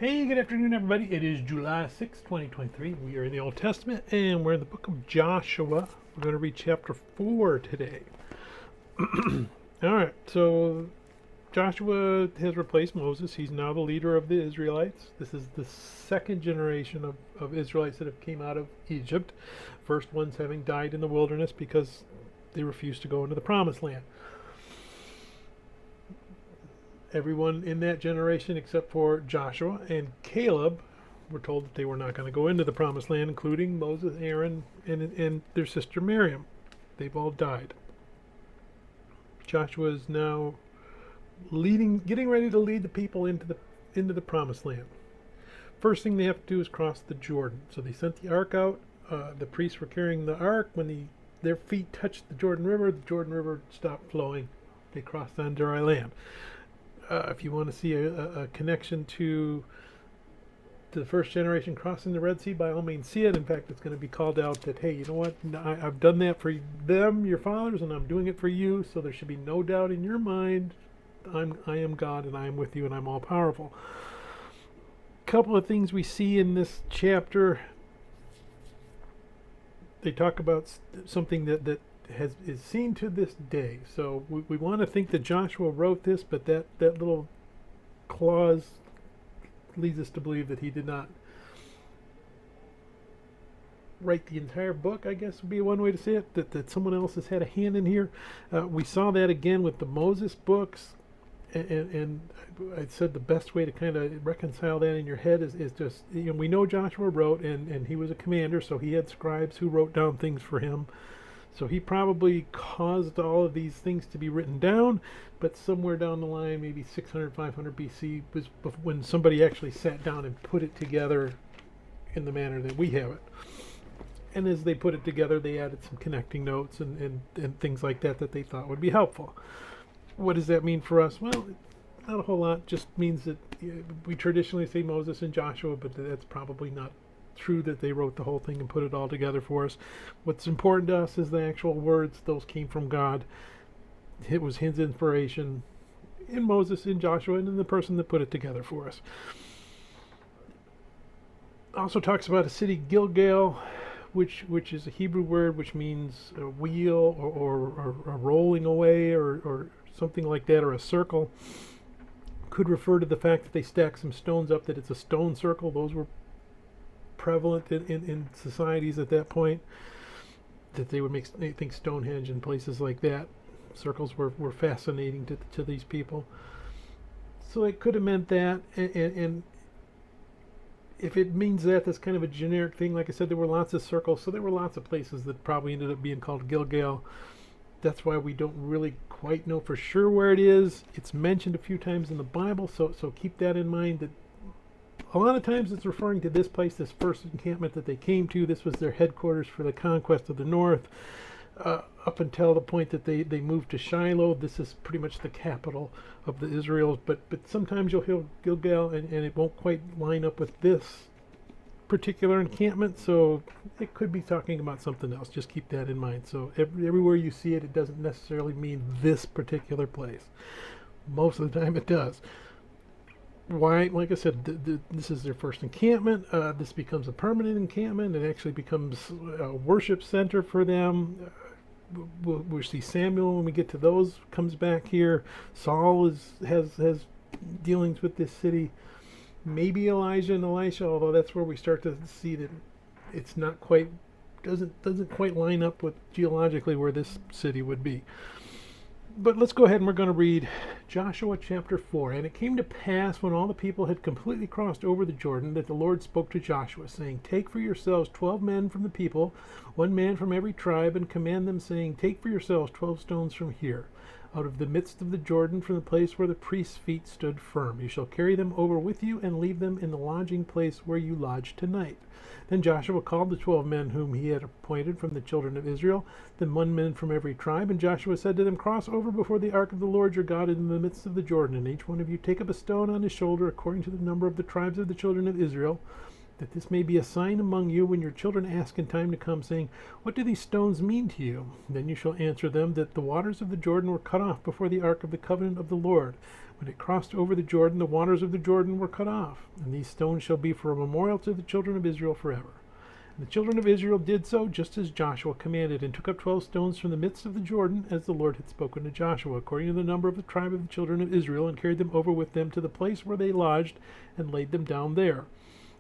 Hey, good afternoon, everybody. It is July 6th, 2023. We are in the Old Testament and we're in the book of Joshua. We're going to read chapter 4 today. All right, so Joshua has replaced Moses. He's now the leader of the Israelites. This is the second generation of Israelites that have came out of Egypt. First ones having died in the wilderness because they refused to go into the promised land. Everyone in that generation except for Joshua and Caleb were told that they were not going to go into the promised land, including Moses, Aaron, and their sister Miriam. They've all died. Joshua is now getting ready to lead the people into the promised land. First thing they have to do is cross the Jordan. So they sent the ark out. The priests were carrying the ark. When their feet touched the Jordan River stopped flowing. They crossed on dry land. If you want to see a connection to the first generation crossing the Red Sea, by all means see it. In fact, it's going to be called out that, hey, you know what? I've done that for them, your fathers, and I'm doing it for you. So there should be no doubt in your mind. I am God, and I am with you, and I'm all powerful. A couple of things we see in this chapter. They talk about something that is seen to this day. So we want to think that Joshua wrote this, but that little clause leads us to believe that he did not write the entire book, I guess would be one way to say it, that someone else has had a hand in here. We saw that again with the Moses books, and I said the best way to kind of reconcile that in your head is just, we know Joshua wrote, and he was a commander, so he had scribes who wrote down things for him. So he probably caused all of these things to be written down, but somewhere down the line, maybe 600, 500 BC, was when somebody actually sat down and put it together in the manner that we have it. And as they put it together, they added some connecting notes and things like that they thought would be helpful. What does that mean for us? Well, not a whole lot. Just means that we traditionally say Moses and Joshua, but that's probably not true that they wrote the whole thing and put it all together for us. What's important to us is the actual words. Those came from God. It was his inspiration in Moses, in Joshua, and in the person that put it together for us. Also talks about a city, Gilgal, which is a Hebrew word which means a wheel or a rolling away or something like that, or a circle. Could refer to the fact that they stacked some stones up, that it's a stone circle. Those were prevalent in societies at that point, that they would think Stonehenge and places like that. Circles were fascinating to these people. So it could have meant that, and if it means that, that's kind of a generic thing. Like I said, there were lots of circles, so there were lots of places that probably ended up being called Gilgal. That's why we don't really quite know for sure where it is. It's mentioned a few times in the Bible, so keep that in mind, that a lot of times it's referring to this place, this first encampment that they came to. This was their headquarters for the conquest of the north, up until the point that they moved to Shiloh. This is pretty much the capital of the Israel, but sometimes you'll hear Gilgal and it won't quite line up with this particular encampment, so it could be talking about something else. Just keep that in mind. So everywhere you see it, it doesn't necessarily mean this particular place. Most of the time it does. Why? Like I said, this is their first encampment. This becomes a permanent encampment. It actually becomes a worship center for them. We'll see Samuel, when we get to those, comes back here. Saul has dealings with this city. Maybe Elijah and Elisha, although that's where we start to see that it's not quite, doesn't quite line up with geologically where this city would be. But let's go ahead and we're going to read Joshua chapter 4. And it came to pass, when all the people had completely crossed over the Jordan, that the Lord spoke to Joshua, saying, Take for yourselves 12 men from the people, 1 man from every tribe, and command them, saying, Take for yourselves 12 stones from here, out of the midst of the Jordan, from the place where the priest's feet stood firm. You shall carry them over with you, and leave them in the lodging place where you lodge tonight. Then Joshua called the 12 men whom he had appointed from the children of Israel, then 1 man from every tribe. And Joshua said to them, Cross over before the ark of the Lord your God in the midst of the Jordan, and each one of you take up a stone on his shoulder, according to the number of the tribes of the children of Israel, that this may be a sign among you when your children ask in time to come, saying, What do these stones mean to you? Then you shall answer them that the waters of the Jordan were cut off before the ark of the covenant of the Lord. When it crossed over the Jordan, the waters of the Jordan were cut off. And these stones shall be for a memorial to the children of Israel forever. And the children of Israel did so, just as Joshua commanded, and took up 12 stones from the midst of the Jordan, as the Lord had spoken to Joshua, according to the number of the tribe of the children of Israel, and carried them over with them to the place where they lodged, and laid them down there.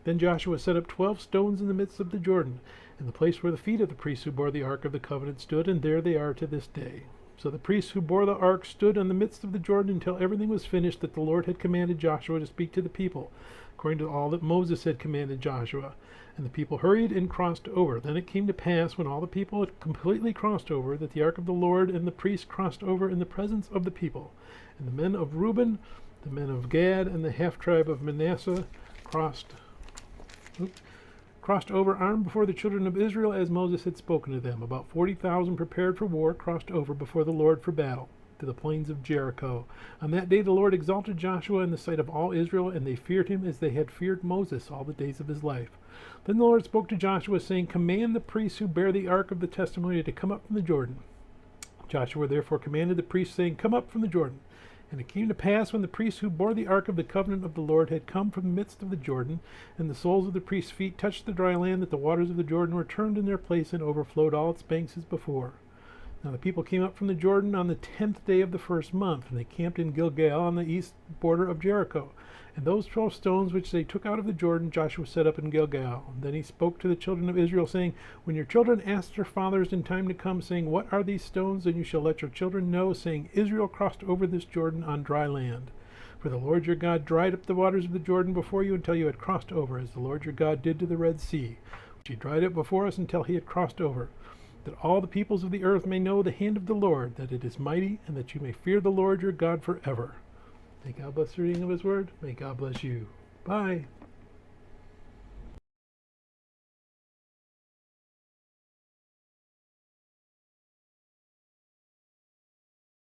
Then Joshua set up 12 stones in the midst of the Jordan, in the place where the feet of the priests who bore the ark of the covenant stood, and there they are to this day. So the priests who bore the ark stood in the midst of the Jordan until everything was finished that the Lord had commanded Joshua to speak to the people, according to all that Moses had commanded Joshua. And the people hurried and crossed over. Then it came to pass, when all the people had completely crossed over, that the ark of the Lord and the priests crossed over in the presence of the people. And the men of Reuben, the men of Gad, and the half-tribe of Manasseh crossed over armed before the children of Israel, as Moses had spoken to them. About 40,000 prepared for war crossed over before the Lord for battle, to the plains of Jericho. On that day the Lord exalted Joshua in the sight of all Israel, and they feared him as they had feared Moses all the days of his life. Then the Lord spoke to Joshua, saying, Command the priests who bear the ark of the testimony to come up from the Jordan. Joshua therefore commanded the priests, saying, Come up from the Jordan. And it came to pass, when the priests who bore the ark of the covenant of the Lord had come from the midst of the Jordan, and the soles of the priests' feet touched the dry land, that the waters of the Jordan were turned in their place and overflowed all its banks as before. Now the people came up from the Jordan on the 10th day of the first month, and they camped in Gilgal on the east border of Jericho. And those 12 stones which they took out of the Jordan Joshua set up in Gilgal. And then he spoke to the children of Israel, saying, When your children ask their fathers in time to come, saying, What are these stones? Then you shall let your children know, saying, Israel crossed over this Jordan on dry land. For the Lord your God dried up the waters of the Jordan before you until you had crossed over, as the Lord your God did to the Red Sea, which he dried up before us until he had crossed over. That all the peoples of the earth may know the hand of the Lord, that it is mighty, and that you may fear the Lord your God forever. May God bless the reading of his word. May God bless you. Bye.